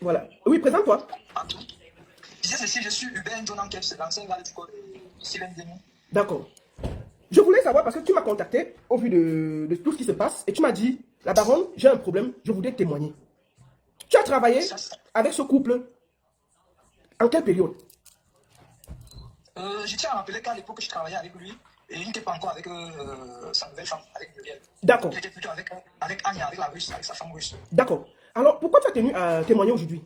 Voilà. Oui, présente-toi. Je disais ceci, je suis Hubert John Ankef, c'est l'ancien gars du code Steven Demi. D'accord. Je voulais savoir parce que tu m'as contacté au vu de tout ce qui se passe et tu m'as dit, la baronne, j'ai un problème, je voudrais témoigner. Tu as travaillé avec ce couple en quelle période? Je tiens à rappeler qu'à l'époque, je travaillais avec lui et il n'était pas encore avec sa nouvelle femme, avec Muriel. D'accord. Il était plutôt avec Anya, avec la russe, avec sa femme russe. D'accord. Alors, pourquoi tu as tenu à témoigner aujourd'hui?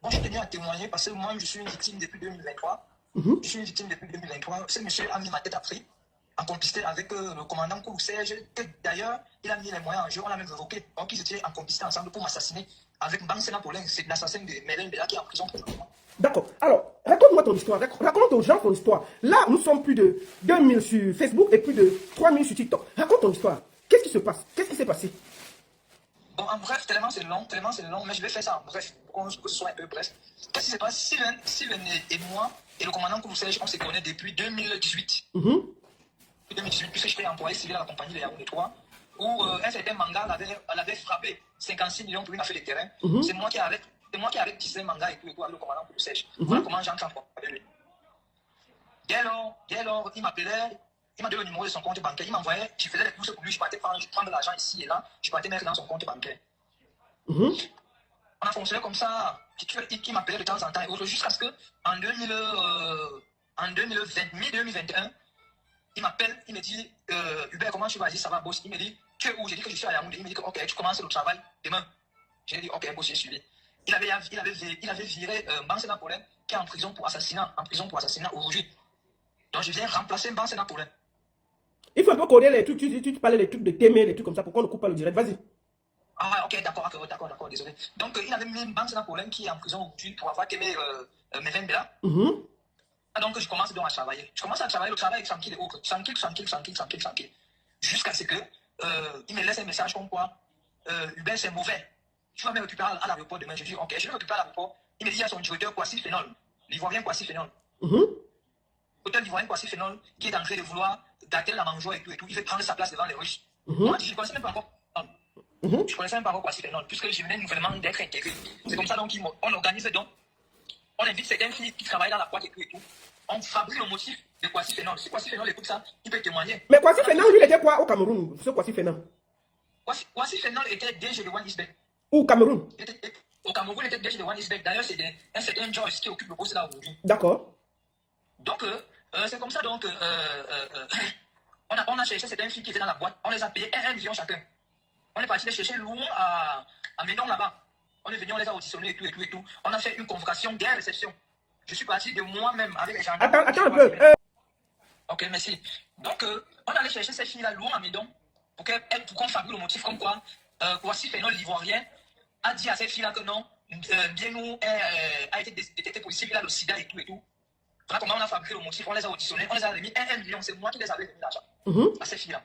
Moi, je tenais à témoigner parce que moi, je suis une victime depuis 2023. Je suis une victime depuis 2023. Ce monsieur a mis ma tête à prix en complicité avec le commandant Kourou Serge. D'ailleurs, il a mis les moyens en jeu. On l'a même évoqué. Donc, ils étaient en complicité ensemble pour m'assassiner avec Bansena Paulin. C'est l'assassin de Mélène Bella qui est en prison présentement. D'accord. Alors, raconte-moi ton histoire. Raconte aux gens ton histoire. Là, nous sommes plus de 2000 sur Facebook et plus de 3000 sur TikTok. Raconte ton histoire. Qu'est-ce qui se passe? Qu'est-ce qui s'est passé? Bon, en bref, tellement c'est long, mais je vais faire ça en bref, pour que ce soit un peu bref. Qu'est-ce qui se passe? Steven et moi, et le commandant Kouroussège, on se connaît depuis 2018. 2018, puisque j'étais employé civil à la compagnie de Yaoundé 3, où un certain manga l'avait frappé 56 millions pour une affaire de terrain. C'est moi qui avais tissé manga et tout, avec le commandant Kouroussège. Voilà comment j'entre en contact avec lui. Dès lors, il m'appelait. Il m'a donné le numéro de son compte bancaire. Il m'envoyait, je faisais les courses pour lui, je partais prendre l'argent ici et là, je partais mettre dans son compte bancaire. On a fonctionné comme ça, qui m'appelait de temps en temps et autres, jusqu'à ce que en 2021, il m'appelle, il me dit, Hubert, comment tu vas? Je dis, ça va, boss. Il me dit, tu es où? J'ai dit que je suis à Yaoundé. Il me dit que, ok, tu commences le travail demain. J'ai dit, ok, boss, j'ai suivi. Il avait viré Bansena Paulin, qui est en prison pour assassinat aujourd'hui. Donc je viens remplacer Bansena Paulin. Il faut un peu connaître les trucs, tu parlais des trucs de t'aimer, les trucs comme ça, pourquoi on ne coupe pas le direct? Vas-y. Ah, ok, d'accord, désolé. Donc, il avait mis Bansena Paulin qui est en prison aujourd'hui pour avoir aimé Mélène Bella. Donc, je commence donc à travailler. Je commence à travailler, le travail est tranquille et autres. Tranquille. Jusqu'à ce que il me laisse un message comme quoi Hubert, c'est mauvais. Tu vas me récupérer à l'aéroport demain. Je dis, ok, je vais récupérer à l'aéroport. Il me dit, il y a son directeur Kwasi Phénol, l'Ivoirien Kwasi Phénol. L'hôtel d'Ivoirien Kwasi Phénol qui est en train de vouloir gâter la mangeoire et tout. Il veut prendre sa place devant les Russes. Moi, je ne connaissais même pas encore. Je connaissais même pas encore Kwasi Phénol, puisque je venais nouvellement d'être intégré. C'est comme ça donc on organise donc. On invite certaines filles qui travaillent dans la boîte et tout. On fabrique le motif de Kwasi Phénol. Si Kwasi Phénol écoute ça, il peut témoigner. Mais Kwasi Phénol, lui, il était quoi au Cameroun? Ce Kwasi Phénol. Kwasi Phénol était DG de One Eastbeck. Ou au Cameroun? Au Cameroun, il était DG de One Eastbeck. D'ailleurs, c'est un certain Joyce qui occupe le poste là aujourd'hui. D'accord. Donc, c'est comme ça donc. On a cherché certaines filles qui étaient dans la boîte. On les a payées 1 million chacun. On est parti les chercher loin à Médon là-bas. On est venu, on les a auditionnés et tout. On a fait une convocation dès la réception. Je suis parti de moi-même avec les gens. Attends un peu. Ok, merci. Donc, on allait chercher ces filles-là loin à Médon pour qu'on fabrique le motif comme quoi Kwasi Phénol, l'Ivoirien, a dit à ces filles-là que non, bien nous a été détecté positif, il a le sida et tout. Voilà comment on a fabriqué le motif, on les a auditionnés, on les a remis 1 million, c'est moi qui les avais remis l'argent à ces filles-là.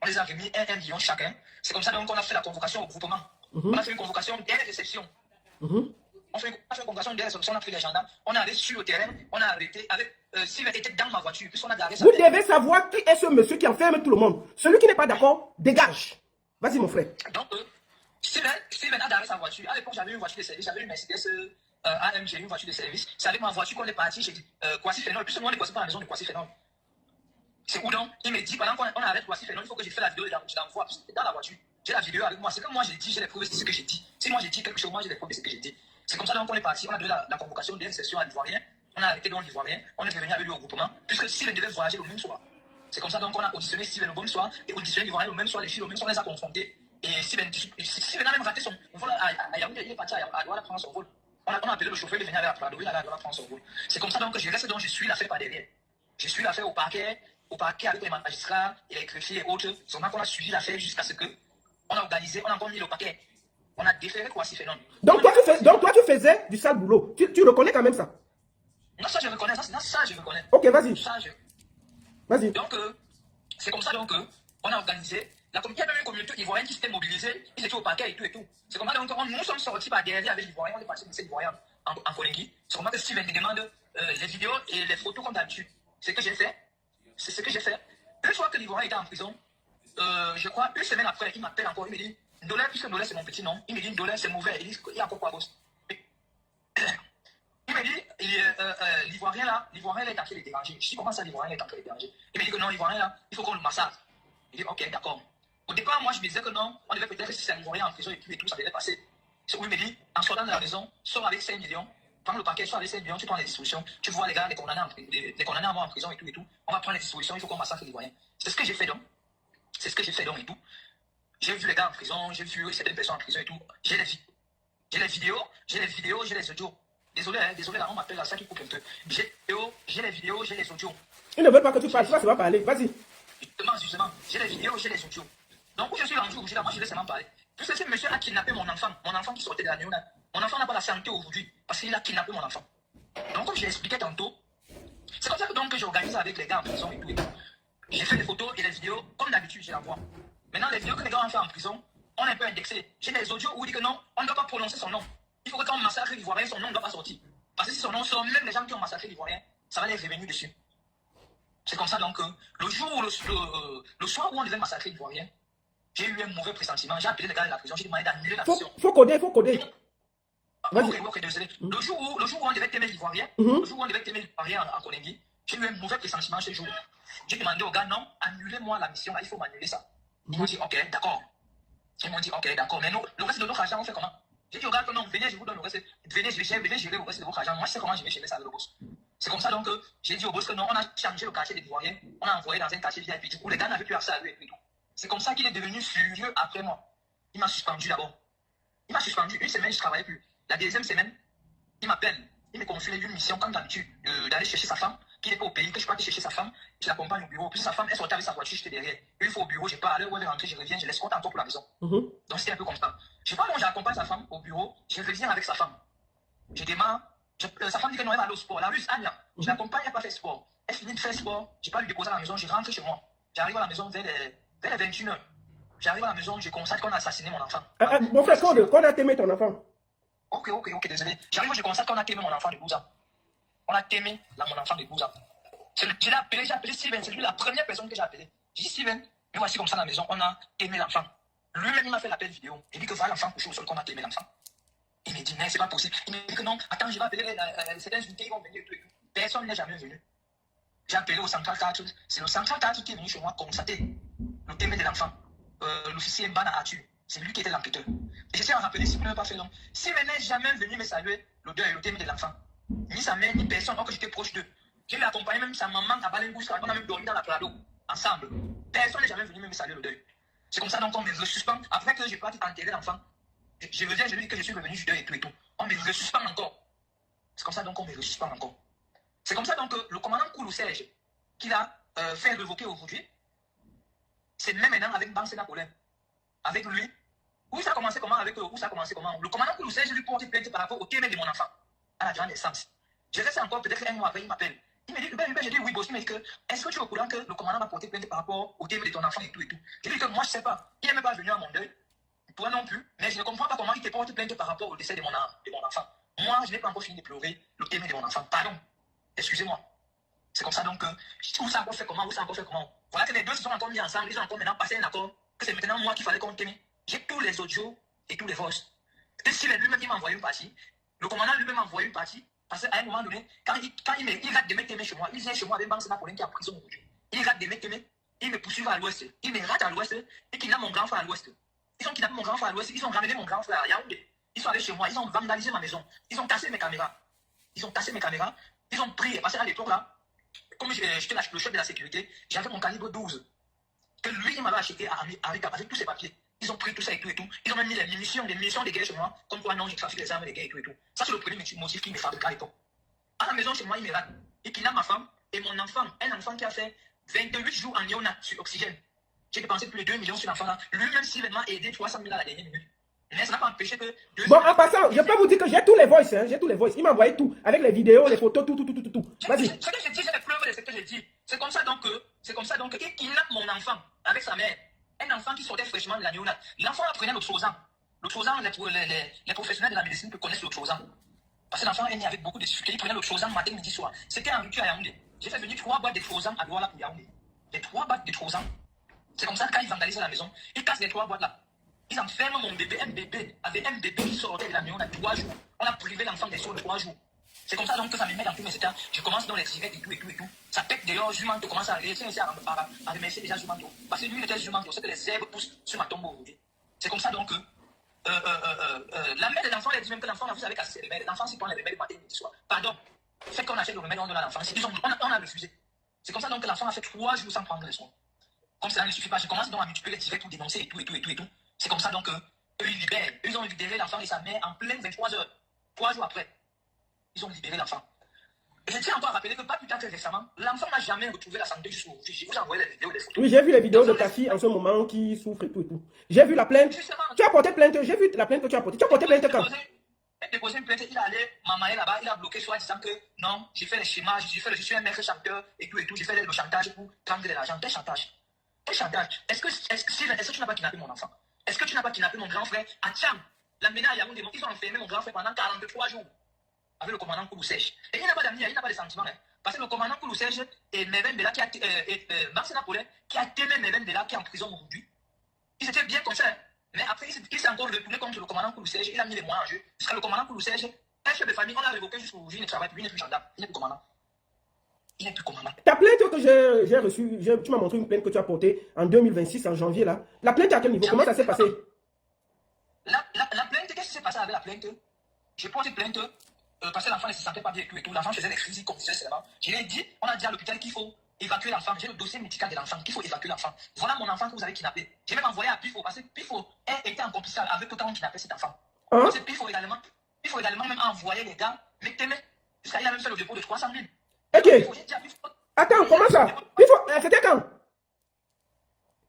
On les a remis 1 million chacun. C'est comme ça donc qu'on a fait la convocation au groupement. On a fait une convocation dès la réception. On a fait une convocation dès la réception, on a pris les gendarmes, on est allé sur le terrain, on a arrêté avec Steven était dans ma voiture, puisqu'on a garé sa Vous devez savoir qui est ce monsieur qui enferme tout le monde. Celui qui n'est pas d'accord, dégage. Vas-y mon frère. Donc, Steven a garé sa voiture. À l'époque, j'avais une voiture de service, j'avais une Mercedes AMG, une voiture de service. C'est avec ma voiture qu'on est parti chez Kwasi Phénol. Puisque moi, on est passé par la maison de Kwasi Phénol. C'est où donc? Il me dit, pendant qu'on arrête Kwasi Phénol, il faut que je fasse la vidéo, je l'envoie dans la voiture. J'ai la vidéo avec moi. C'est comme moi j'ai dit, j'ai les preuves de ce que j'ai dit. Si moi j'ai dit quelque chose, moi j'ai les preuves de ce que j'ai dit. C'est comme ça donc qu'on est parti. On a donné la convocation d'une session à l'Ivoirien. On a arrêté donc l'Ivoirien. On est revenu avec lui au groupement. Puisque Steven devait voyager le même soir. C'est comme ça donc qu'on a auditionné Steven le même soir et auditionné l'Ivoirien le même soir. Les filles le même soir, on les a confrontés. Et Steven a même raté son vol à Yaoundé. Il est parti à Douala prendre son vol. On a appelé le chauffeur, il venait avec la Prado, il allait à Douala prendre son vol. C'est comme ça donc que je reste donc je suis l'affaire par derrière. Je suis l'affaire au parquet avec les magistrats et les greffiers et autres. C'est vraiment qu'on a suivi l'affaire jusqu'à ce que on a organisé, on a encore mis le paquet. On a déféré Kwasi Phénol. Donc toi tu faisais du sale boulot. Tu reconnais quand même ça? Non, ça je reconnais. Ça je reconnais. Ok, vas-y. Vas-y. Donc, c'est comme ça donc on a organisé. Il y a même une communauté ivoirienne qui s'était mobilisée. Ils étaient au paquet et tout. C'est comme ça donc nous sommes sortis par derrière avec l'Ivoirien. On est parti de cette Ivoirienne en Kolingui. C'est comme ça que Steven me demande les vidéos et les photos comme d'habitude. C'est ce que j'ai fait. Une fois que l'Ivoirien était en prison, je crois, une semaine après, il m'appelle encore, il me dit, Dollar, puisque Dollar c'est mon petit nom, il me dit Dollar c'est mauvais. Il dit il y a pourquoi boss. Il me dit l'Ivoirien là est en train de déranger. Je dis comment ça l'Ivoirien est en train de déranger. Il me dit que non, l'Ivoirien là, il faut qu'on le massage. Il dit ok, d'accord. Au départ, moi je me disais que non, on devait peut-être si c'est un Ivoirien en prison et tout, ça devait passer. C'est où il me dit, en sortant de la maison, sors avec 5 millions, prends le paquet, sors avec 5 millions, tu prends les dispositions, tu vois les gars, les condamnés à mort en prison et tout, on va prendre les dispositions, il faut qu'on massacre les Ivoiriens. C'est ce que j'ai fait donc. C'est ce que j'ai fait donc et tout. J'ai vu les gars en prison, j'ai vu certaines personnes en prison et tout. J'ai les vidéos, j'ai les audios. Désolé, là, on m'appelle à ça qui coupe un peu. J'ai les vidéos, j'ai les audios. Ils ne veulent pas que tu parles, ça va parler, vas-y. Justement, j'ai les vidéos, j'ai les audios. Donc, où je suis rendu aujourd'hui, là, moi, je vais seulement parler. Puisque ce monsieur a kidnappé mon enfant qui sortait de la néonate. Mon enfant n'a pas la santé aujourd'hui, parce qu'il a kidnappé mon enfant. Donc, comme je l'expliquais tantôt, c'est comme ça que j'ai organisé avec les gars en prison et tout et tout. J'ai fait des photos et les vidéos, comme d'habitude, j'ai la voix. Maintenant, les vidéos que les gars ont fait en prison, on est un peu indexé. J'ai des audios où il dit que non, on ne doit pas prononcer son nom. Il faut que quand on massacre l'Ivoirien, son nom ne doit pas sortir. Parce que si son nom sort, même les gens qui ont massacré l'Ivoirien, ça va les revenir dessus. C'est comme ça donc le soir où on devait massacrer l'Ivoirien, j'ai eu un mauvais pressentiment. J'ai appelé les gars de la prison, j'ai demandé d'annuler la mission. Faut coder. Ok, désolé. Le jour où on devait t'aimer l'Ivoirien, en Koningui, j'ai eu un mauvais pressentiment ce jour. J'ai demandé aux gars, non, annulez-moi la mission, là, il faut m'annuler ça. Ils m'ont dit, ok, d'accord. Mais nous, le reste de notre argent, on fait comment? J'ai dit aux gars que non, venez, je vous donne le reste. Venez gérer le reste de votre argent. Moi, je sais comment je vais gérer ça avec le boss. C'est comme ça donc que j'ai dit au boss que non, on a changé le quartier des Ivoiriens, on a envoyé dans un quartier VIP. Du coup, les gars n'avaient plus accès à lui et tout. C'est comme ça qu'il est devenu furieux après moi. Il m'a suspendu d'abord. Il m'a suspendu. Une semaine, je ne travaillais plus. La deuxième semaine, il m'appelle. Il me confie une mission, comme d'habitude, d'aller chercher sa femme, qui n'est pas au pays, que je peux aller chercher sa femme. Je l'accompagne au bureau. Puis sa femme, elle sortait avec sa voiture, j'étais derrière. Une fois au bureau, je pars à l'heure où elle est rentrée, je reviens, je l'escorte encore pour la maison. Donc c'était un peu comme ça. Je sais pas, donc j'accompagne sa femme au bureau, je reviens avec sa femme. Je démarre. Sa femme dit que non, elle va aller au sport. La russe, Anya. Je l'accompagne, elle n'a pas fait sport. Elle finit de faire sport. Je ne vais pas lui déposer à la maison, je rentre chez moi. J'arrive à la maison vers les 21h. J'arrive à la maison, je constate qu'on a assassiné mon enfant. Mon frère, qu'on a témé ton enfant. Ok, désolé. J'arrive, je constate qu'on a témé mon enfant de 12 ans. On a témé mon enfant de 12 ans. J'ai appelé Steven, c'est lui la première personne que j'ai appelée. J'ai dit Steven, me voici comme ça à la maison, on a témé l'enfant. Lui-même, il m'a fait l'appel vidéo. Il dit que voilà l'enfant couché au sol qu'on a témé l'enfant. Il me dit, mais c'est pas possible. Il me dit que non, attends, je vais appeler certains unités, ils vont venir et tout. Personne n'est jamais venu. J'ai appelé au Central 4. C'est le Central 4 qui est venu chez moi constater le témé de l'enfant. L'officier Mbana Atu. C'est lui qui était l'enquêteur. Et j'essaie de rappeler si vous n'avez pas fait long. Si vous n'êtes jamais venu me saluer le deuil, le témé de l'enfant, ni sa mère, ni personne, alors que j'étais proche d'eux. Je l'ai accompagné, même sa maman à Balengous, on a même dormi dans la Prado, ensemble. Personne n'est jamais venu me saluer le deuil. C'est comme ça donc on me suspend. Après que j'ai pas enterré l'enfant, je reviens, je lui dis que je suis revenu du deuil et tout. On me suspend encore. C'est comme ça donc on me suspend encore. C'est comme ça donc que le commandant Koulou Serge, qu'il a fait révoquer aujourd'hui, c'est même maintenant avec Bansé Napoléon. Avec lui, où ça a commencé comment avec eux, où ça a commencé comment. Le commandant Koulou Serge lui porte plainte par rapport au témé de mon enfant, à la grande naissance. Je reste encore peut-être un mois après, il m'appelle. Il me dit, je dis oui, boss, il me dit que, est-ce que tu es au courant que le commandant va porter plainte par rapport au témé de ton enfant et tout et tout. Je lui dis que moi je ne sais pas, il n'est même pas venu à mon deuil. Toi non plus, mais je ne comprends pas comment il te porte plainte par rapport au décès de mon enfant. Moi, je n'ai pas encore fini de pleurer le témé de mon enfant. Pardon, excusez-moi. C'est comme ça donc que, où ça a encore fait comment, Voilà que les deux se sont encore mis ensemble, ils ont encore maintenant passé un accord, que c'est maintenant moi qu'il fallait qu'on témé. J'ai tous les audios et tous les voices. Et si lui-même il m'a envoyé une partie, le commandant lui-même m'a envoyé une partie, parce qu'à un moment donné, quand il rate de me témé chez moi, il vient chez moi avec Bansé Napoléon qui est en prison aujourd'hui. Il rate de me témé, il me poursuit à l'ouest, il me rate à l'ouest et qu'il a mon grand frère à l'ouest. Ils ont kidnappé mon grand frère à l'ouest, ils ont ramené mon grand frère à Yaoundé. Ils sont allés chez moi, ils ont vandalisé ma maison, ils ont cassé mes caméras. Ils ont pris, parce qu'à l'époque là, comme j'étais le chef de la sécurité, j'avais mon calibre 12. Que lui, il m'avait acheté avec tous ses papiers. Ils ont pris tout ça et tout et tout. Ils ont même mis des munitions de guerre chez moi, comme quoi non, j'ai trafiqué les armes de guerre et tout et tout. Ça, c'est le premier motif qui me fabrique à l'époque. À la maison, chez moi, il me rate. Et qu'il a ma femme et mon enfant, un enfant qui a fait 28 jours en néonat sur oxygène. J'ai dépensé plus de 2 millions sur l'enfant là. Lui-même, s'il m'a aidé 300 000 à la dernière minute. Mais ça n'a pas empêché que... Bon, en passant, je peux vous dire que j'ai tous les voices, hein, j'ai tous les voices. Il m'a envoyé tout, avec les vidéos, les photos, tout. Vas-y. Ce que j'ai dit, j'ai les preuves de ce que j'ai dit. C'est comme ça donc qu'il kidnappe mon enfant avec sa mère. Un enfant qui sortait fraîchement de la néonate. L'enfant apprenait le Trosan. Le Trosan, les professionnels de la médecine connaissent le Trosan. Parce que l'enfant est né avec beaucoup de difficultés. Il prenait le Trosan matin, midi, soir. C'était en rupture à Yaoundé. J'ai fait venir 3 boîtes de Trosan à Douala pour Yaoundé. Les 3 boîtes de Trosan. C'est comme ça que quand ils vandalisent la maison, ils cassent les 3 boîtes là. Ils enferment mon bébé, avec un bébé qui sortait de la maison, on a 3 jours. On a privé l'enfant des soins de 3 jours. C'est comme ça donc que ça me met dans tous mes états. Je commence dans les directs et tout, et tout, et tout. Ça pète d'ailleurs, Jumanto commence à remercier déjà Jumanto. Parce que lui, il était Jumanto, c'est que les herbes poussent sur ma tombe aujourd'hui. C'est comme ça donc que la mère de l'enfant, elle dit même que l'enfant, vous savez casser les remèdes. L'enfant, s'il prend les remèdes, il du soir. Pardon, faites qu'on achète le remède, on donne à l'enfant. On a refusé. C'est comme ça donc que l'enfant a fait 3 jours sans prendre les soins. Comme cela ne suffit pas, je commence donc à multiplier les directs, tout dénoncer et tout, et tout, et tout, et tout. C'est comme ça donc qu'eux, ils libèrent. Ils ont libéré l'enfant et sa mère en pleine 23 heures. 3 jours après, ils ont libéré l'enfant. Et je tiens encore à rappeler que pas plus tard que récemment, l'enfant n'a jamais retrouvé la santé jusqu'au aujourd'hui. Je vous envoie les vidéos, les photos. Oui, j'ai vu les vidéos de ta fille en ce moment qui souffre et tout et tout. J'ai vu la plainte. Justement, Tu as porté plainte. J'ai vu la plainte que tu as portée. Tu as porté plainte quand? Il a déposé une plainte, il est allé m'amailler là-bas, il a bloqué soit disant que non, j'ai fait les schémas, je suis un maître chanteur et tout, j'ai fait le chantage pour prendre de l'argent. Quel chantage? Quel chantage? Est-ce que tu n'as pas kidnappé mon enfant? Est-ce que tu n'as pas kidnappé mon grand frère à Tcham? La ménage à Yaoundé, ils ont enfermé mon grand frère pendant 43 jours avec le commandant Koulou Sèche. Et il n'a pas d'amis, il n'a pas de sentiments. Hein. Parce que le commandant Koulou Sèche et Merven Bella, Max Napoléon, qui a témé Merven Bella, qui est en prison aujourd'hui, ils étaient bien comme ça. Hein. Mais après, il s'est encore retourné contre le commandant Koulou Sèche, il a mis les moyens en jeu. Jusqu'à le commandant Koulou Sèche, un chef de famille, on l'a révoqué jusqu'aujourd'hui, il ne travaille plus, il n'est plus gendarme, il n'est plus commandant. Il n'est plus commandant. Ta plainte que j'ai reçue, tu m'as montré une plainte que tu as portée en 2026, en janvier là. La plainte à quel niveau? Comment ça s'est passé? La plainte, qu'est-ce qui s'est passé avec la plainte? J'ai porté plainte parce que l'enfant ne se sentait pas bien et tout. L'enfant faisait des crises, il conduisait seulement. Je lui ai dit, on a dit à l'hôpital qu'il faut évacuer l'enfant. J'ai le dossier médical de l'enfant, qu'il faut évacuer l'enfant. Voilà mon enfant que vous avez kidnappé. J'ai même envoyé à Pifo parce que Pifo était en complicité avec eux quand on kidnappait cet enfant. Hein? Parce que Pifo également même envoyé les gars, mais jusqu'à il a même fait le dépôt de 300 000. Ok. Attends, comment ça? C'était quand?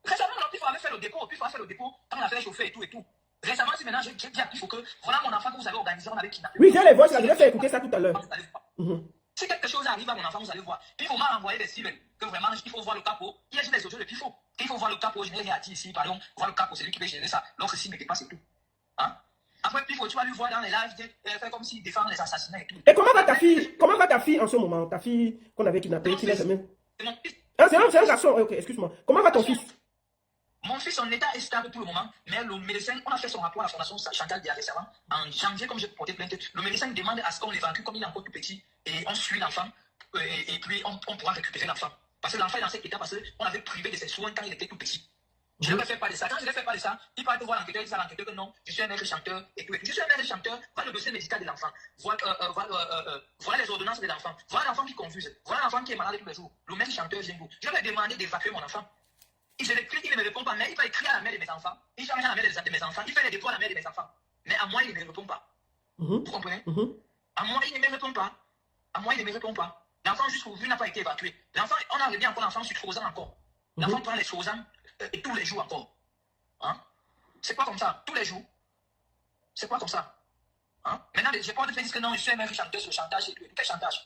Récemment, Pifo avait fait le dépôt. Pifo a fait le dépôt quand on a fait chauffer et tout et tout. Récemment, si maintenant j'ai dit à Pifo que voilà mon enfant que vous avez organisé, on avait kidnappé. Oui, j'ai les voix, je vais faire écouter ça tout à l'heure. Si quelque chose arrive à mon enfant, vous allez voir. Pifo m'a envoyé des cibles que vraiment il faut voir le capot. Il y a juste des audios de Pifo. Il faut voir le capot, je n'ai rien dit ici, pardon. Voir le capot, c'est lui qui va gérer ça. L'autre cible n'était pas, c'est tout. Hein? Après, Pifo, tu vas lui voir dans les lives, faire comme s'il défend les assassinats et tout. Et comment va ta fille? Comment va ta fille en ce moment? Ta fille qu'on avait kidnappée, qui est même. C'est mon fils. Ah, c'est un garçon. Ok, excuse-moi. Comment va ton fils? Mon fils, son état est stable pour le moment, mais le médecin, on a fait son rapport à la fondation Chantal Dia récemment, en janvier, comme j'ai porté plainte. Le médecin demande à ce qu'on l'évacue comme il est encore tout petit, et on suit l'enfant, et puis on pourra récupérer l'enfant. Parce que l'enfant est dans cet état, parce qu'on avait privé de ses soins quand il était tout petit. Je ne fais pas de ça. Quand je ne fais pas de ça, il parle de voir l'enquêteur, il dit à l'enquêteur que non, je suis un maître chanteur, et tout. Je suis un maître chanteur, voilà le dossier médical de l'enfant, voilà les ordonnances de l'enfant, voilà l'enfant qui confuse, voilà l'enfant qui est malade tous les jours, le maître chanteur vient vous. Je vais demander d'évacuer mon enfant. Il ne me répond pas, mais il va écrire à la mère de mes enfants. Il change à la mère de mes enfants. Il fait les dépôts à la mère de mes enfants. Mais à moi, il ne me répond pas. Vous comprenez? À moi, il ne me répond pas. À moi, il ne me répond pas. L'enfant, jusqu'aujourd'hui, n'a pas été évacué. L'enfant, on a remis encore l'enfant sur Trozan encore. L'enfant prend les Trozan tous les jours encore. Hein? C'est quoi comme ça? Tous les jours. C'est quoi comme ça? Hein? Maintenant, j'ai pas de dire que non, je suis un maître chanteur sur le chantage et tout. Quel chantage?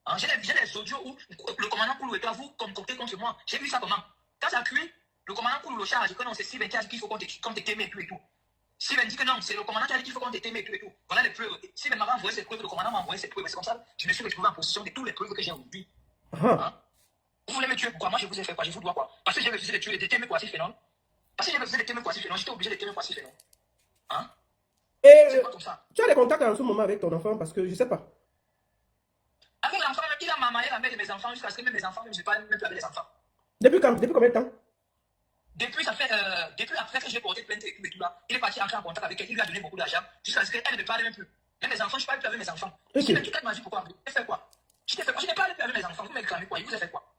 Hein? J'ai des audios où le commandant Koulou et toi, vous concoctez contre moi. J'ai vu ça comment? Quand ça cuit, le commandant Koulou le charge, que non, c'est Steven qui a dit qu'il faut qu'on te t'aime et tout et tout. Steven dit que non, c'est le commandant qui a dit qu'il faut qu'on te t'aime et tout et tout. Voilà les preuves. Steven m'a envoyé ses preuves, le commandant m'a envoyé ses preuves. C'est comme ça, je me suis retrouvé en possession de toutes les preuves que j'ai aujourd'hui. Hein? Vous voulez me tuer pourquoi? Moi, je vous ai fait quoi? Je vous dois quoi? Parce que j'ai refusé de tuer de t'aimer quoi si phénomène. Parce que j'ai refusé de t'aimer quoi si phénomène. J'étais obligé de t'aimer quoi si phénomène. Hein? Et Pas comme ça. tu as des contacts en ce moment avec ton enfant parce que je sais pas. Avec l'enfant, il a mamaillé la mère de mes enfants jusqu'à ce que même mes enfants, même je ne parle même plus avec les enfants. Depuis quand? Depuis combien de temps? Depuis après que j'ai porté plainte et tout là, il est parti entrer en contact avec elle, il lui a donné beaucoup d'argent, jusqu'à ce qu'elle ne me parle même plus. Même mes enfants, je ne parle plus avec mes enfants. Okay. Si tu m'as dit pourquoi? Je fais quoi? Je n'ai pas plus avec mes enfants. Vous me réclamez quoi? Il vous a fait quoi?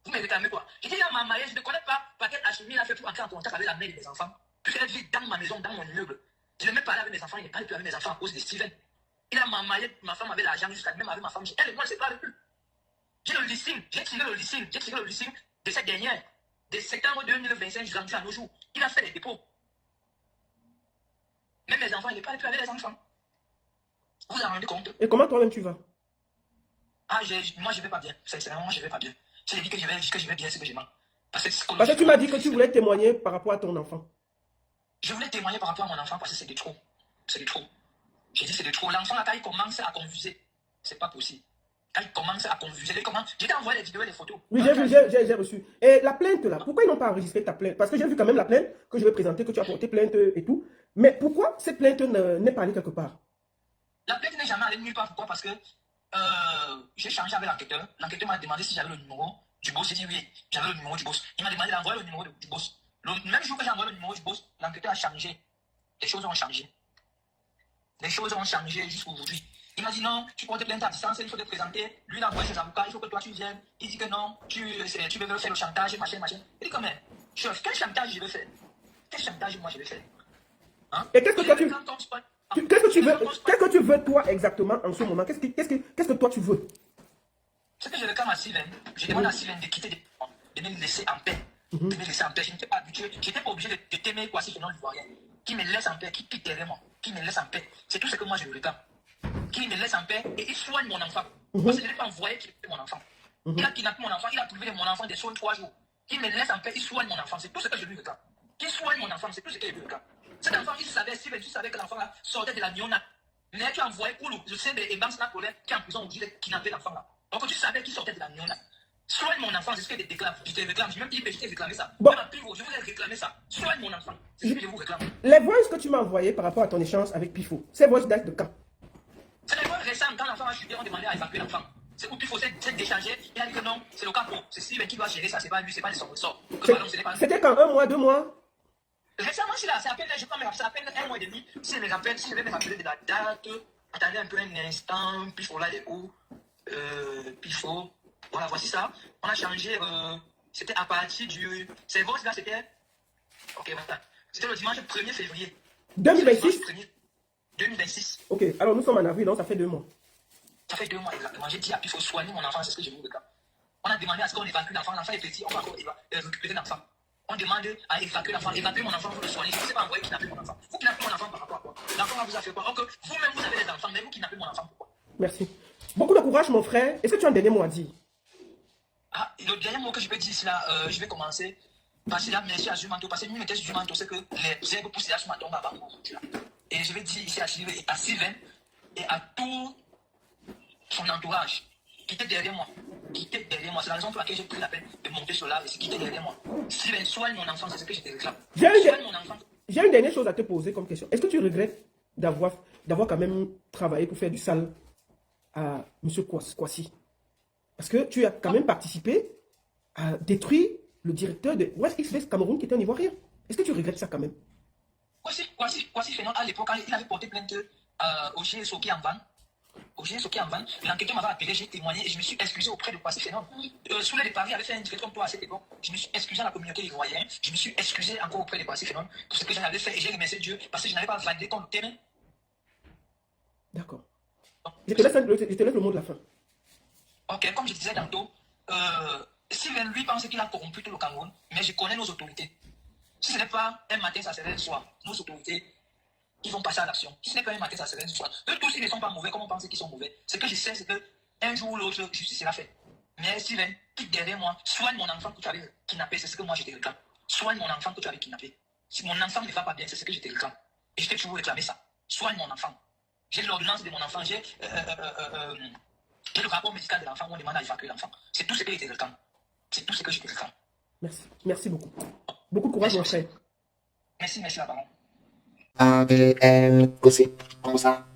Vous me réclamez quoi? J'ai dit à ma mariée, je ne connais pas par quelle alchimie il a fait pour entrer en contact avec la mère de mes enfants. Puisqu'elle vit dans ma maison, dans mon immeuble. Je ne même pas avec mes enfants, il ne parle plus avec mes enfants à cause de Steven. Il a mamaillé ma femme avec l'argent jusqu'à même avec ma femme. Elle et moi, je ne parle plus. J'ai le listing, j'ai tiré le listing de cette dernière. De septembre 2025 jusqu'à nos jours. Il a fait des dépôts. Même les enfants, il ne parle plus avec les enfants. Vous vous en rendez compte? Et comment toi-même tu vas? Ah, moi, je ne vais pas bien. Sincèrement, moi, je ne vais pas bien. Si je dis que je vais bien, c'est que je mens. Parce que tu m'as dit que tu voulais témoigner par rapport à ton enfant. Je voulais témoigner par rapport à mon enfant parce que c'est de trop. C'est de trop. J'ai dit c'est de trop. L'enfant, là, quand il commence à confuser, c'est pas possible. Quand il commence à confuser, comment... Je t'ai envoyé les vidéos et les photos. Oui, j'ai vu, j'ai reçu. Et la plainte là, pourquoi ils n'ont pas enregistré ta plainte? Parce que j'ai vu quand même la plainte que je vais présenter, que tu as porté plainte et tout. Mais pourquoi cette plainte n'est pas allée quelque part? La plainte n'est jamais allée nulle part. Pourquoi? Parce que j'ai changé avec l'enquêteur. L'enquêteur m'a demandé si j'avais le numéro du boss. J'ai dit oui, j'avais le numéro du boss. Il m'a demandé d'envoyer le numéro du boss. Le même jour que j'ai envoyé le numéro du boss, l'enquêteur a changé. Les choses ont changé. Les choses ont changé jusqu'aujourd'hui. Il m'a dit non, tu portes plainte à distance, il faut te présenter. Lui, il a envoyé ses avocats, il faut que toi tu viennes. Il dit que non, tu veux faire le chantage, machin, machin. Il dit quand même, chef, quel chantage je vais faire? Quel chantage moi je vais faire? Hein? Et qu'est-ce que toi qu'est-ce que tu veux toi exactement en ce moment? Qu'est-ce que toi tu veux? Ce que je réclame à Sylvain, je demande à Sylvain de quitter de me laisser en paix. De me laisser en paix. Je n'étais pas habitué, je n'étais pas obligé de t'aimer quoi si je n'en vois rien. Qui me laisse en paix, qui quitte derrière moi, qui me laisse en paix. C'est tout ce que moi je réclame. Qui me laisse en paix et il soigne mon enfant. Parce que je n'ai pas envoyé kidnapper mon enfant. Il a kidnappé mon enfant, il a privé mon enfant des soins 3 jours. Il me laisse en paix, il soigne mon enfant. C'est tout ce que je lui réclame. Qu'il soigne mon enfant, c'est tout ce que je lui réclame. Cet enfant, il savait, si tu savais que l'enfant là sortait de la Niona. Mais tu as envoyé pour le sein de Ebam Snakolé qui est en prison aujourd'hui, kidnappé l'enfant là. Donc tu savais qu'il sortait de la Niona. Soigne mon enfant, c'est ce que je déclare. Je te réclame. Je même dit, je t'ai réclamé ça. Bon. Même à Pivot, je vous ai réclamé ça. Soigne mon enfant. C'est ce que je vous réclame. Les voix que tu m'as envoyées par rapport à ton échange avec Pifo, ces voix datent de quand? C'est les voix récentes. Quand l'enfant a chuté, on demandait à évacuer l'enfant. C'est où Pifo s'est déchargé. Il a dit que non, c'est le capot. C'est Steven qui doit gérer ça. C'est pas lui, c'est pas de son ressort. C'était quand 1 mois, 2 mois? Récemment, c'est là. C'est à peine, je crois, c'est à peine 1 mois et demi. Si je me rappelle, si je vais me rappeler de la date. Attendez un peu un instant. Pifo là, il est où? Pifo. Voilà, voici ça. On a changé. C'était à partir du. Ces voix là, c'était. Ok, voilà. C'était le dimanche 1er février. 2026? 2026. Ok, alors nous sommes en avril, donc ça fait 2 mois. Ça fait 2 mois exactement. J'ai dit à Pifo, soigner mon enfant, c'est ce que je vous réclame. On a demandé à ce qu'on évacue l'enfant. L'enfant est petit, on va encore récupérer l'enfant. On demande à évacuer l'enfant. Évacuer mon enfant pour le soigner. Je ne sais pas envoyer kidnapper mon enfant. Vous kidnappez mon enfant par rapport à quoi? L'enfant vous a fait quoi? Donc vous-même vous avez des enfants, mais vous kidnappez mon enfant pourquoi? Merci. Beaucoup de courage, mon frère. Est-ce que tu as un dernier mot à dire? Ah, le dernier mot que je peux dire ici là, je vais commencer. Parce que là, merci à Zumanto. Parce que nous, mettez Zumanto, c'est que les herbes poussent là sur ma tombe avant aujourd'hui. Et je vais dire ici à Sylvain et à tout son entourage, quittez derrière moi. Quittez derrière moi. C'est la raison pour laquelle j'ai pris la peine de monter sur l'arbre et quitter derrière moi. Sylvain, soigne mon enfant, c'est ce que je te réclame. Soigne mon enfant. J'ai une dernière chose à te poser comme question. Est-ce que tu regrettes d'avoir quand même travaillé pour faire du sale à M. Kwasi? Parce que tu as quand même participé à détruire le directeur de West X Cameroun qui était un Ivoirien. Est-ce que tu regrettes ça quand même? Kwasi Fénon, à l'époque, il avait porté plainte au GSO qui en vend. Au GSO qui en vend. L'enquêteur m'avait appelé, j'ai témoigné et je me suis excusé auprès de Kwasi Fénon. Souley de Paris avait fait un direct comme toi à cette époque. Je me suis excusé à la communauté ivoirienne. Je me suis excusé encore auprès de Kwasi Fénon pour ce que j'en avais fait et j'ai remercié Dieu parce que je n'avais pas validé ton terrain. D'accord. Je te laisse le mot de la fin. Ok, comme je disais tantôt, Sylvain lui pense qu'il a corrompu tout le Cameroun, mais je connais nos autorités. Si ce n'est pas un matin, ça serait un soir. Nos autorités, ils vont passer à l'action. Si ce n'est pas un matin, ça serait un soir. Eux tous, ils ne sont pas mauvais, comme on pense qu'ils sont mauvais. Ce que je sais, c'est qu'un jour ou l'autre, justice sera faite. Mais Sylvain, quitte derrière moi, soigne mon enfant que tu avais kidnappé, c'est ce que moi je te réclame. Soigne mon enfant que tu avais kidnappé. Si mon enfant ne va pas bien, c'est ce que je te réclame. Et je t'ai toujours réclamé ça. Soigne mon enfant. J'ai l'ordonnance de mon enfant, j'ai le rapport médical de l'enfant où on demande à évacuer l'enfant. C'est tout ce que je te réclame. C'est tout ce que je te réclame. Merci. Merci beaucoup. Beaucoup de courage, mon frère. Merci, la parole. ADN, gossip, comme ça,